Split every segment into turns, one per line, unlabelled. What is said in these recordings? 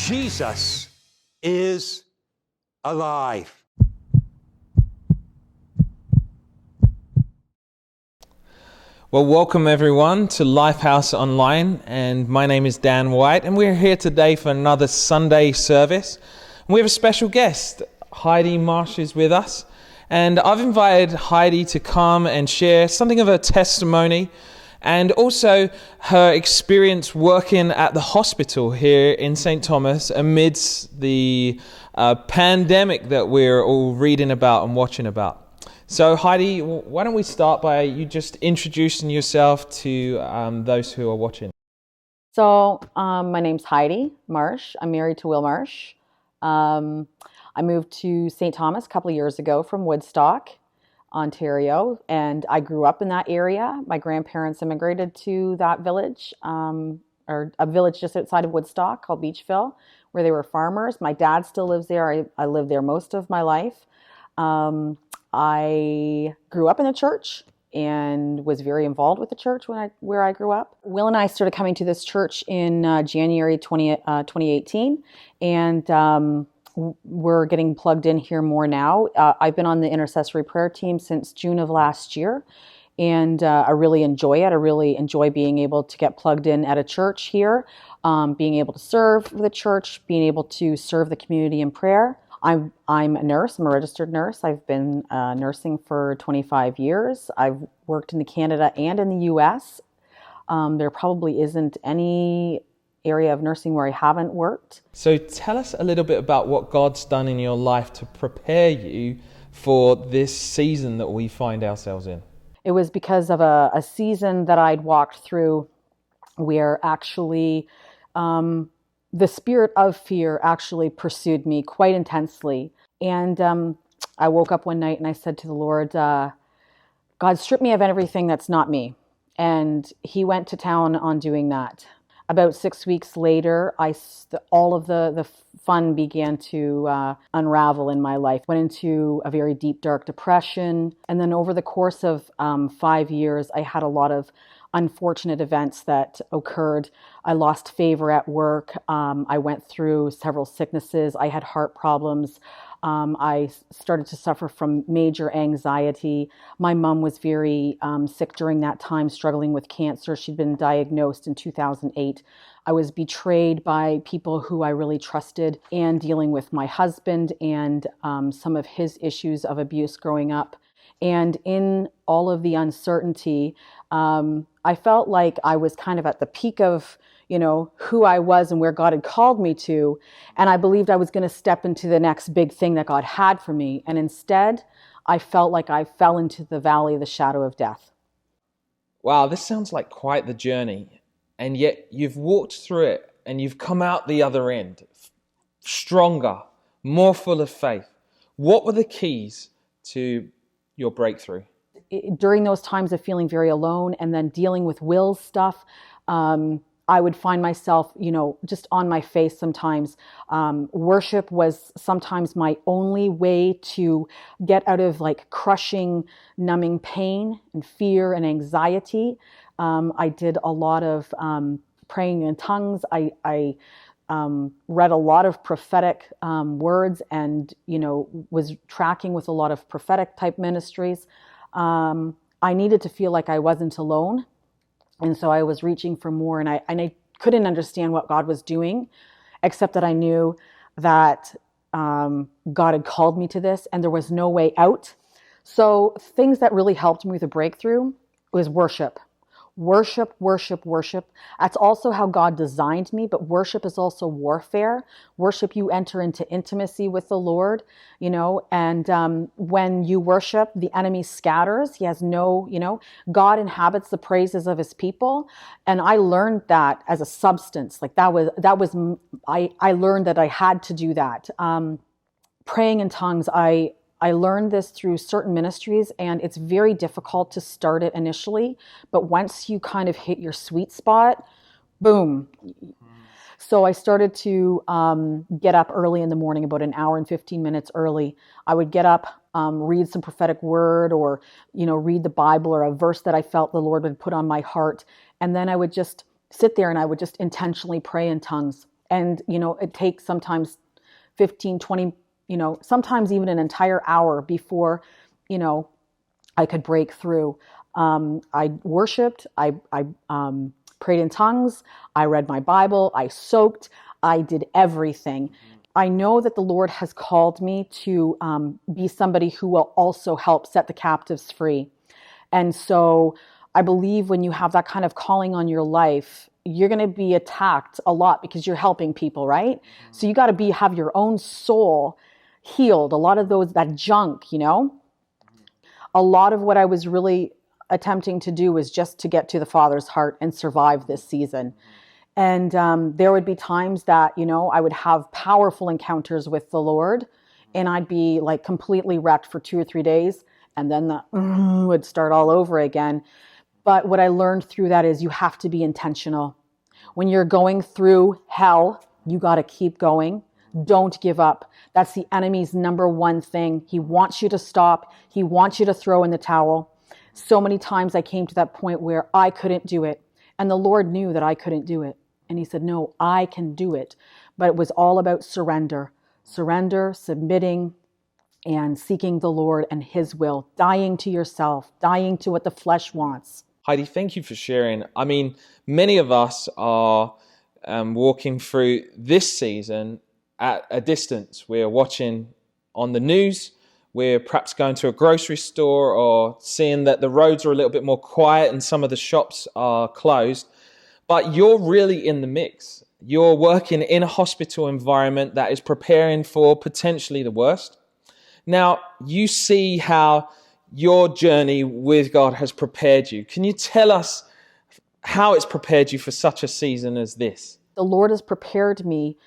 Jesus is alive.
Well, welcome everyone to LifeHouse Online, and my name is Dan White, and we're here today for another Sunday service. And we have a special guest. Heidi Marsh is with us, and I've invited Heidi to come and share something of her testimony and also her experience working at the hospital here in St. Thomas amidst the pandemic that we're all reading about and watching about. So Heidi, why don't we start by you just introducing yourself to those who are watching.
So my name's Heidi Marsh. I'm married to Will Marsh. I moved to St. Thomas a couple of years ago from Woodstock, Ontario, and I grew up in that area. My grandparents immigrated to that village, or a village just outside of Woodstock called Beachville, where they were farmers. My dad still lives there. I lived there most of my life. I grew up in the church and was very involved with the church where I grew up. Will and I started coming to this church in January 2018, and we're getting plugged in here more now. I've been on the intercessory prayer team since June of last year, and I really enjoy it. I really enjoy being able to get plugged in at a church here, being able to serve the church, being able to serve the community in prayer. I'm a nurse. I'm a registered nurse. I've been nursing for 25 years. I've worked in Canada and in the U.S. There probably isn't any area of nursing where I haven't worked.
So tell us a little bit about what God's done in your life to prepare you for this season that we find ourselves in.
It was because of a season that I'd walked through where actually the spirit of fear actually pursued me quite intensely. And I woke up one night and I said to the Lord, God, strip me of everything that's not me. And he went to town on doing that. About 6 weeks later, all of the fun began to unravel in my life. Went into a very deep, dark depression. And then over the course of 5 years, I had a lot of unfortunate events that occurred. I lost favor at work. I went through several sicknesses. I had heart problems. I started to suffer from major anxiety. My mom was very sick during that time, struggling with cancer. She'd been diagnosed in 2008. I was betrayed by people who I really trusted, and dealing with my husband and some of his issues of abuse growing up. And in all of the uncertainty, I felt like I was kind of at the peak of who I was and where God had called me to. And I believed I was going to step into the next big thing that God had for me. And instead, I felt like I fell into the valley of the shadow of death.
Wow, this sounds like quite the journey. And yet you've walked through it and you've come out the other end stronger, more full of faith. What were the keys to your breakthrough?
During those times of feeling very alone and then dealing with Will's stuff, I would find myself, just on my face sometimes. Worship was sometimes my only way to get out of crushing, numbing pain and fear and anxiety. I did a lot of praying in tongues. I read a lot of prophetic words and, was tracking with a lot of prophetic type ministries. I needed to feel like I wasn't alone. And so I was reaching for more, and I couldn't understand what God was doing, except that I knew that God had called me to this and there was no way out. So things that really helped me with a breakthrough was worship. Worship, worship, worship. That's also how God designed me, but worship is also warfare. Worship, you enter into intimacy with the Lord, and when you worship, the enemy scatters. He has God inhabits the praises of his people. And I learned that as a substance. I learned that I had to do that. Praying in tongues, I learned this through certain ministries, and it's very difficult to start it initially, but once you kind of hit your sweet spot, boom. So I started to get up early in the morning, about an hour and 15 minutes early. I would get up, read some prophetic word, or read the Bible or a verse that I felt the Lord would put on my heart, and then I would just sit there and I would just intentionally pray in tongues. And, it takes sometimes 15, 20, sometimes even an entire hour before, I could break through. I worshiped, I prayed in tongues, I read my Bible, I soaked, I did everything. I know that the Lord has called me to be somebody who will also help set the captives free. And so I believe when you have that kind of calling on your life, you're going to be attacked a lot because you're helping people, right? So you got to have your own soul healed. A lot of that junk, a lot of what I was really attempting to do was just to get to the Father's heart and survive this season. And there would be times that, I would have powerful encounters with the Lord, and I'd be like completely wrecked for 2 or 3 days. And then the would start all over again. But what I learned through that is you have to be intentional. When you're going through hell, you got to keep going. Don't give up. That's the enemy's number one thing. He wants you to stop. He wants you to throw in the towel. So many times I came to that point where I couldn't do it. And the Lord knew that I couldn't do it. And he said, no, I can do it. But it was all about surrender, submitting, and seeking the Lord and his will, dying to yourself, dying to what the flesh wants.
Heidi, thank you for sharing. I mean, many of us are walking through this season at a distance. We're watching on the news. We're perhaps going to a grocery store or seeing that the roads are a little bit more quiet and some of the shops are closed. But you're really in the mix. You're working in a hospital environment that is preparing for potentially the worst. Now, you see how your journey with God has prepared you. Can you tell us how it's prepared you for such a season as this?
The Lord has prepared me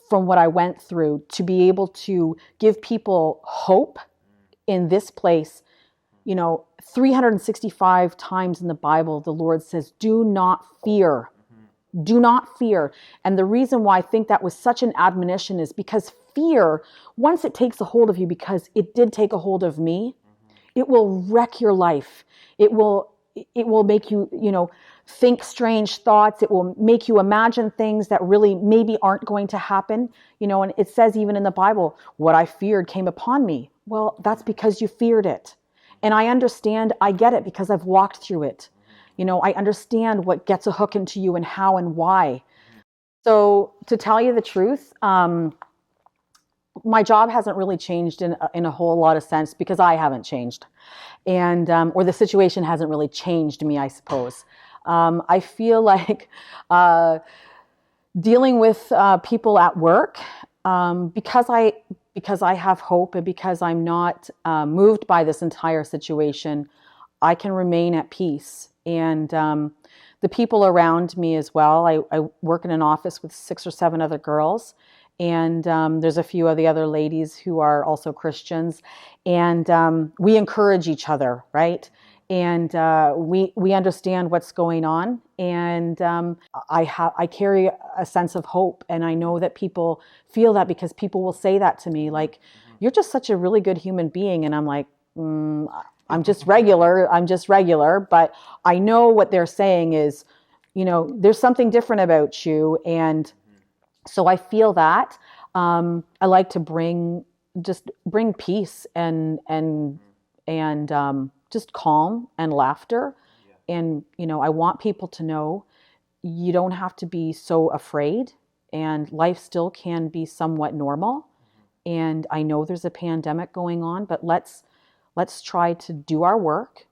from what I went through to be able to give people hope in this place. 365 times in the Bible, the Lord says, do not fear. Do not fear. And the reason why I think that was such an admonition is because fear, once it takes a hold of you, because it did take a hold of me, it will wreck your life. It will make you, think strange thoughts. It will make you imagine things that really maybe aren't going to happen. And it says even in the Bible, what I feared came upon me. Well, that's because you feared it. And I understand, I get it because I've walked through it. I understand what gets a hook into you and how and why. So to tell you the truth, my job hasn't really changed in a whole lot of sense because I haven't changed, and or the situation hasn't really changed me, I suppose. I feel like dealing with people at work, because I have hope and because I'm not moved by this entire situation, I can remain at peace. And the people around me as well. I work in an office with 6 or 7 other girls. And there's a few of the other ladies who are also Christians. And we encourage each other, right? And we understand what's going on. And I carry a sense of hope. And I know that people feel that because people will say that to me, like, you're just such a really good human being. And I'm like, I'm just regular. But I know what they're saying is, there's something different about you. And so I feel that I like to bring peace and just calm and laughter. Yeah. And, I want people to know you don't have to be so afraid, and life still can be somewhat normal. Mm-hmm. And I know there's a pandemic going on, but let's try to do our work,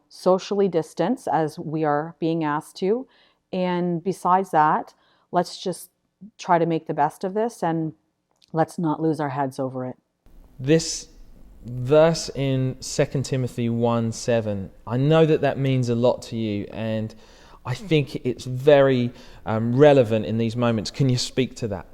socially distance as we are being asked to. And besides that, let's just try to make the best of this, and let's not lose our heads over it.
This verse in 2 Timothy 1:7, I know that means a lot to you, and I think it's very relevant in these moments. Can you speak to that?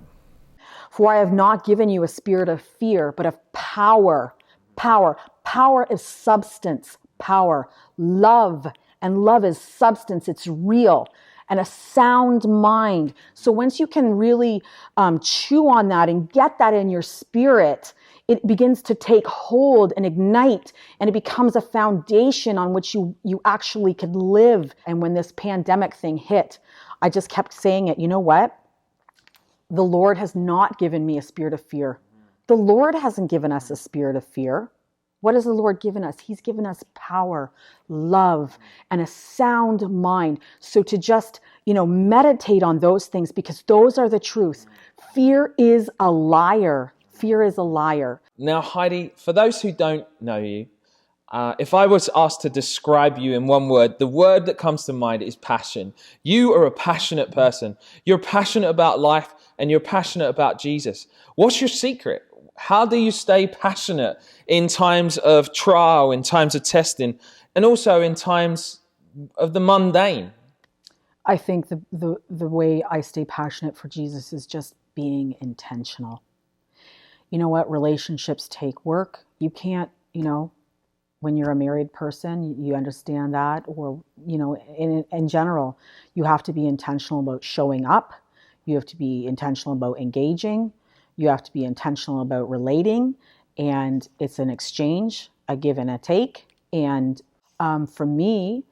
For I have not given you a spirit of fear, but of power. Power is substance, power. Love, and love is substance. It's real. And a sound mind. So once you can really chew on that and get that in your spirit, it begins to take hold and ignite, and it becomes a foundation on which you actually could live. And when this pandemic thing hit, I just kept saying it, you know what? The Lord has not given me a spirit of fear. The Lord hasn't given us a spirit of fear. What has the Lord given us? He's given us power, love, and a sound mind. So to just, meditate on those things, because those are the truth. Fear is a liar. Fear is a liar.
Now, Heidi, for those who don't know you, if I was asked to describe you in one word, the word that comes to mind is passion. You are a passionate person. You're passionate about life and you're passionate about Jesus. What's your secret? How do you stay passionate in times of trial, in times of testing, and also in times of the mundane?
I think the way I stay passionate for Jesus is just being intentional. You know what? Relationships take work. You can't, when you're a married person, you understand that, or, in general, you have to be intentional about showing up. You have to be intentional about engaging. You have to be intentional about relating. And it's an exchange, a give and a take. And for me,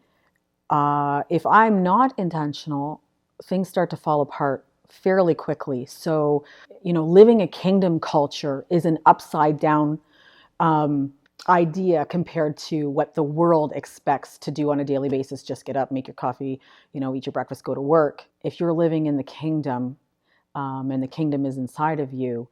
if I'm not intentional, things start to fall apart fairly quickly. So, living a kingdom culture is an upside down idea compared to what the world expects to do on a daily basis. Just get up, make your coffee, eat your breakfast, go to work. If you're living in the kingdom, and the kingdom is inside of you,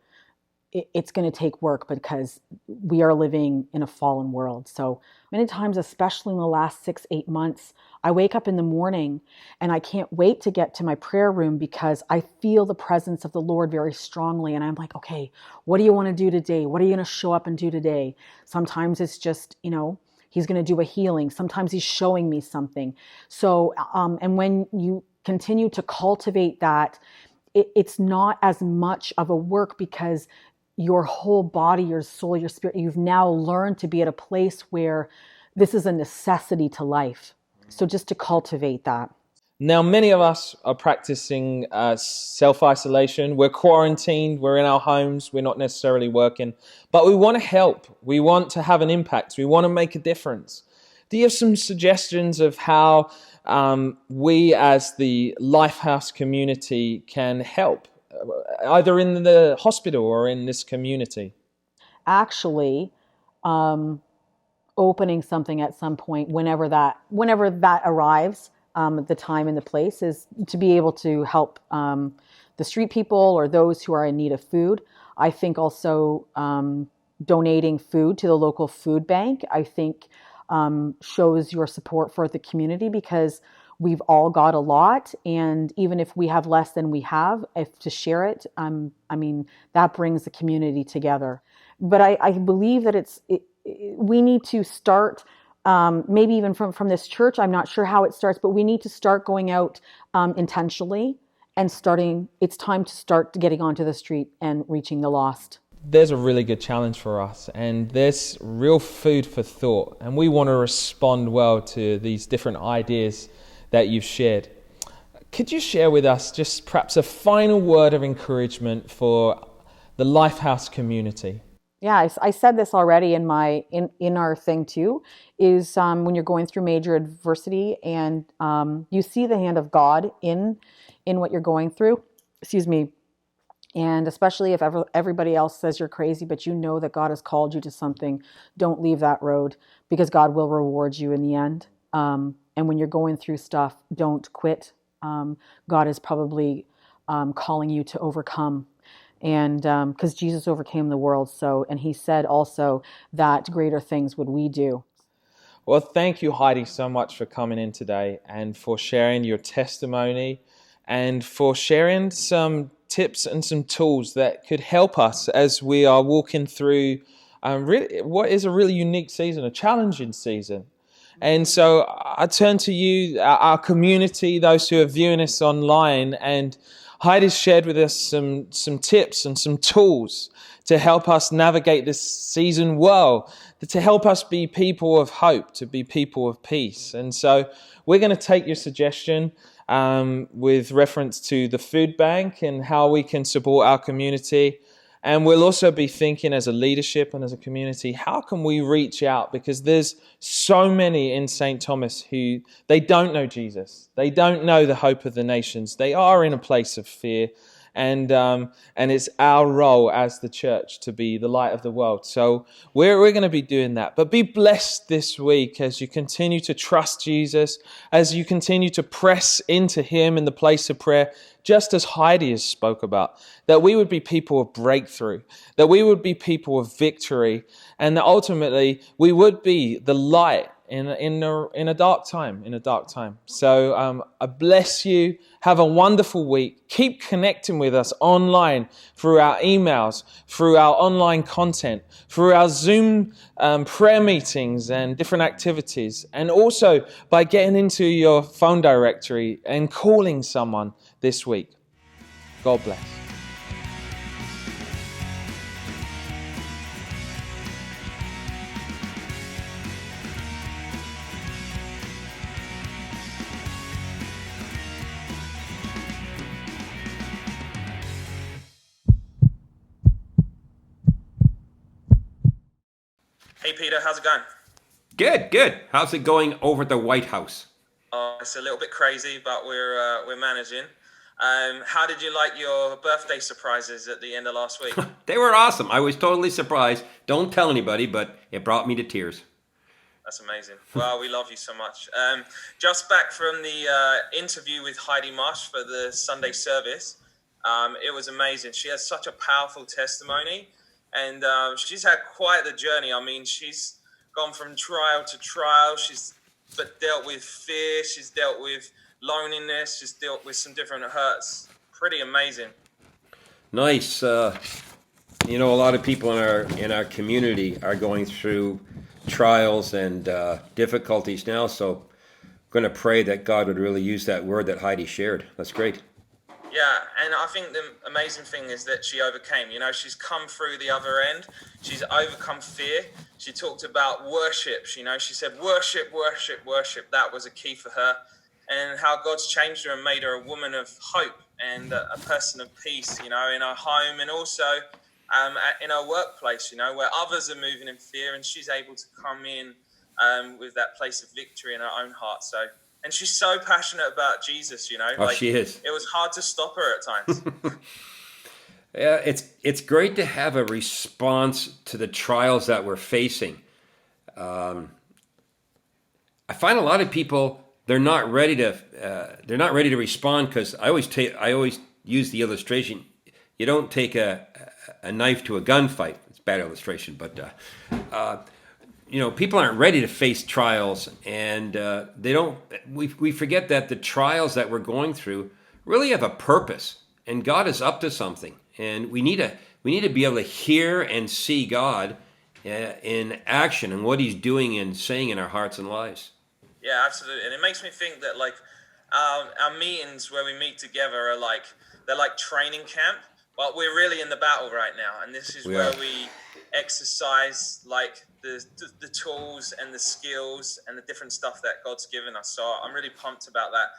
it's going to take work because we are living in a fallen world. So many times, especially in the last 6-8 months, I wake up in the morning and I can't wait to get to my prayer room because I feel the presence of the Lord very strongly. And I'm like, okay, what do you want to do today? What are you going to show up and do today? Sometimes it's just, he's going to do a healing. Sometimes he's showing me something. So, and when you continue to cultivate that, it's not as much of a work because your whole body, your soul, your spirit, you've now learned to be at a place where this is a necessity to life. So just to cultivate that.
Now, many of us are practicing self-isolation. We're quarantined. We're in our homes. We're not necessarily working. But we want to help. We want to have an impact. We want to make a difference. Do you have some suggestions of how we as the LifeHouse community can help, either in the hospital or in this community?
Actually, opening something at some point, whenever that arrives, the time and the place, is to be able to help the street people or those who are in need of food. I think also donating food to the local food bank, I think shows your support for the community, because we've all got a lot, and even if we have less than we have, if to share it, that brings the community together. But I believe that we need to start, maybe even from this church. I'm not sure how it starts, but we need to start going out intentionally and starting. It's time to start getting onto the street and reaching the lost.
There's a really good challenge for us, and there's real food for thought, and we want to respond well to these different ideas that you've shared. Could you share with us just perhaps a final word of encouragement for the LifeHouse community?
Yeah, I said this already in our thing too, is when you're going through major adversity and you see the hand of God in what you're going through, and especially if everybody else says you're crazy, but you know that God has called you to something, don't leave that road, because God will reward you in the end. And when you're going through stuff, don't quit. God is probably calling you to overcome. And because Jesus overcame the world, and he said also that greater things would we do.
Well, thank you, Heidi, so much for coming in today and for sharing your testimony and for sharing some tips and some tools that could help us as we are walking through really what is a really unique season, a challenging season. And so I turn to you, our community, those who are viewing us online, and Heidi shared with us some tips and some tools to help us navigate this season well, to help us be people of hope, to be people of peace. And so we're going to take your suggestion with reference to the food bank and how we can support our community. And we'll also be thinking as a leadership and as a community, how can we reach out? Because there's so many in St. Thomas who, they don't know Jesus. They don't know the hope of the nations. They are in a place of fear. and it's our role as the church to be the light of the world. So we're going to be doing that. But be blessed this week as you continue to trust Jesus, as you continue to press into him in the place of prayer, just as Heidi has spoke about, that we would be people of breakthrough, that we would be people of victory, and that ultimately we would be the light in a dark time. So I bless you. Have a wonderful week. Keep connecting with us online through our emails, through our online content, through our Zoom prayer meetings and different activities, and also by getting into your phone directory and calling someone this week. God bless.
Hey Peter, how's it going?
Good, good. How's it going over at the White House?
It's a little bit crazy, but we're managing. How did you like your birthday surprises at the end of last week?
They were awesome. I was totally surprised. Don't tell anybody, but it brought me to tears.
That's amazing. Well, we love you so much. Just back from the interview with Heidi Marsh for the Sunday service. It was amazing. She has such a powerful testimony, and she's had quite the journey. I mean, she's gone from trial to trial. She's dealt with fear. She's dealt with loneliness. She's dealt with some different hurts. Pretty amazing.
Nice. A lot of people in our community are going through trials and difficulties now. So I'm going to pray that God would really use that word that Heidi shared. That's great.
Yeah, and I think the amazing thing is that she overcame. You know, she's come through the other end. She's overcome fear. She talked about worship. You know, she said worship, worship, worship. That was a key for her. And how God's changed her and made her a woman of hope and a person of peace, you know, in her home and also in her workplace, you know, where others are moving in fear and she's able to come in with that place of victory in her own heart. And she's so passionate about Jesus, you know.
Oh, she is.
It was hard to stop her at times.
Yeah, it's great to have a response to the trials that we're facing. I find a lot of people they're not ready to respond because I always use the illustration. You don't take a knife to a gunfight. It's a bad illustration, but people aren't ready to face trials, and they don't. We forget that the trials that we're going through really have a purpose, and God is up to something, and we need to be able to hear and see God in action and what He's doing and saying in our hearts and lives.
Yeah, absolutely, and it makes me think that our meetings where we meet together they're like training camp. But we're really in the battle right now, and this is where we exercise the tools and the skills and the different stuff that God's given us. So I'm really pumped about that.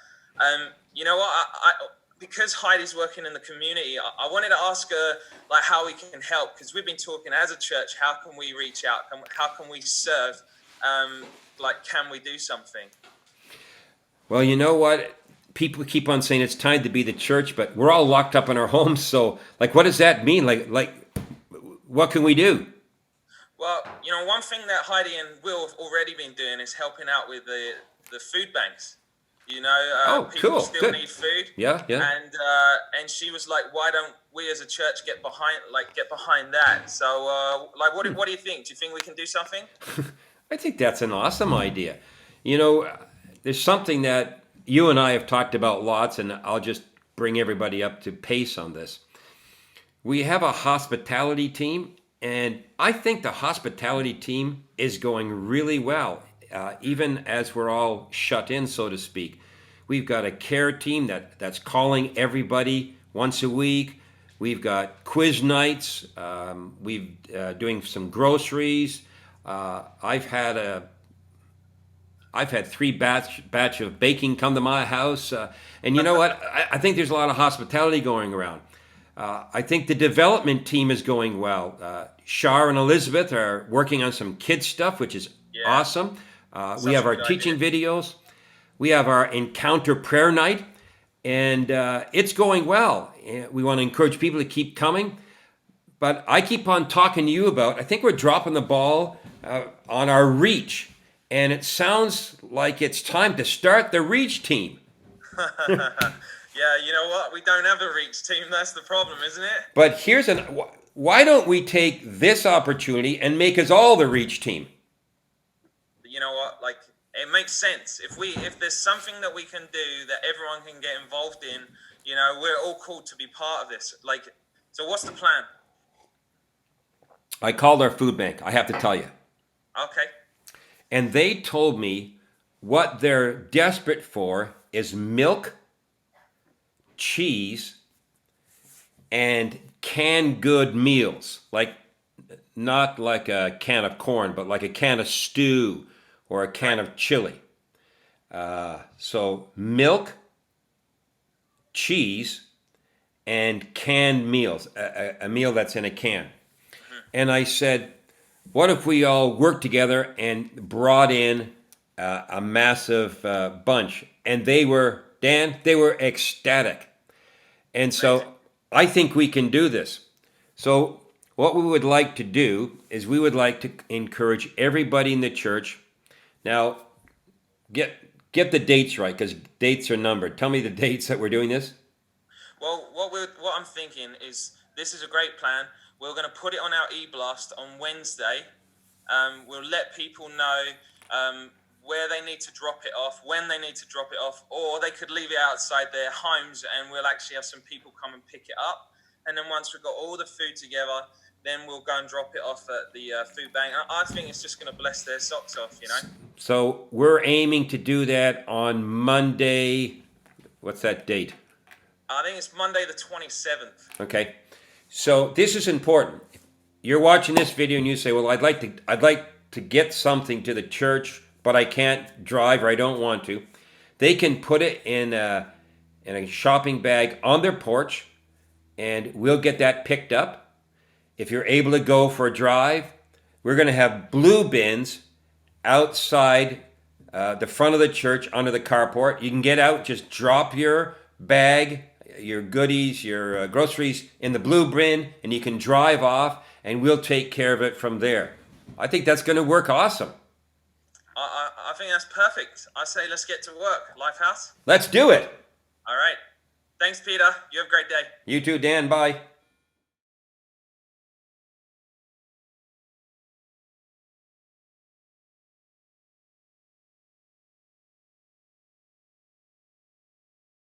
You know what? I because Heidi's working in the community, I wanted to ask her how we can help, because we've been talking as a church. How can we reach out? How can we serve? Can we do something?
Well, you know what? People keep on saying it's time to be the church, but we're all locked up in our homes. So, what does that mean? What can we do?
Well, one thing that Heidi and Will have already been doing is helping out with the food banks. People
cool.
still
Good.
need food.
Yeah.
And she was like, "Why don't we as a church get behind that?" So, what do you think? Do you think we can do something?
I think that's an awesome idea. There's something that you and I have talked about lots, and I'll just bring everybody up to pace on this. We have a hospitality team, and I think the hospitality team is going really well, even as we're all shut in, so to speak. We've got a care team that's calling everybody once a week. We've got quiz nights. We've doing some groceries. I've had 3 batch of baking come to my house. And you know what? I think there's a lot of hospitality going around. I think the development team is going well. Shar and Elizabeth are working on some kids stuff, which is awesome. We have our teaching videos. We have our encounter prayer night. and it's going well. And we want to encourage people to keep coming. But I keep on talking to you about, I think we're dropping the ball on our reach. And it sounds like it's time to start the reach team.
Yeah, you know what? We don't have a reach team. That's the problem, isn't it?
But why don't we take this opportunity and make us all the reach team?
You know what? Like, it makes sense. If there's something that we can do that everyone can get involved in, you know, we're all called to be part of this. Like, so what's the plan?
I called our food bank, I have to tell you.
Okay.
And they told me what they're desperate for is milk, cheese, and canned good meals. Like, not like a can of corn, but like a can of stew or a can of chili. So milk, cheese, and canned meals, a meal that's in a can. And I said, what if we all worked together and brought in a massive bunch? And they were ecstatic. And so I think we can do this. So what we would like to do is we would like to encourage everybody in the church. Now, get the dates right, because dates are numbered. Tell me the dates that we're doing this.
Well, what I'm thinking is this is a great plan. We're going to put it on our e-blast on Wednesday. We'll let people know where they need to drop it off, when they need to drop it off, or they could leave it outside their homes and we'll actually have some people come and pick it up. And then once we've got all the food together, then we'll go and drop it off at the food bank. I think it's just going to bless their socks off, you know. So
we're aiming to do that on Monday. What's that date?
I think it's Monday the 27th.
Okay. So this is important. You're watching this video and you say, well, I'd like to get something to the church, but I can't drive or I don't want to. They can put it in a shopping bag on their porch and we'll get that picked up. If you're able to go for a drive, we're going to have blue bins outside the front of the church under the carport. You can get out, just drop your bag, your goodies, your groceries in the blue bin, and you can drive off, and we'll take care of it from there. I think that's going to work awesome.
I think that's perfect. I say let's get to work. LifeHouse?
Let's do it.
All right. Thanks, Peter. You have a great day.
You too, Dan. Bye.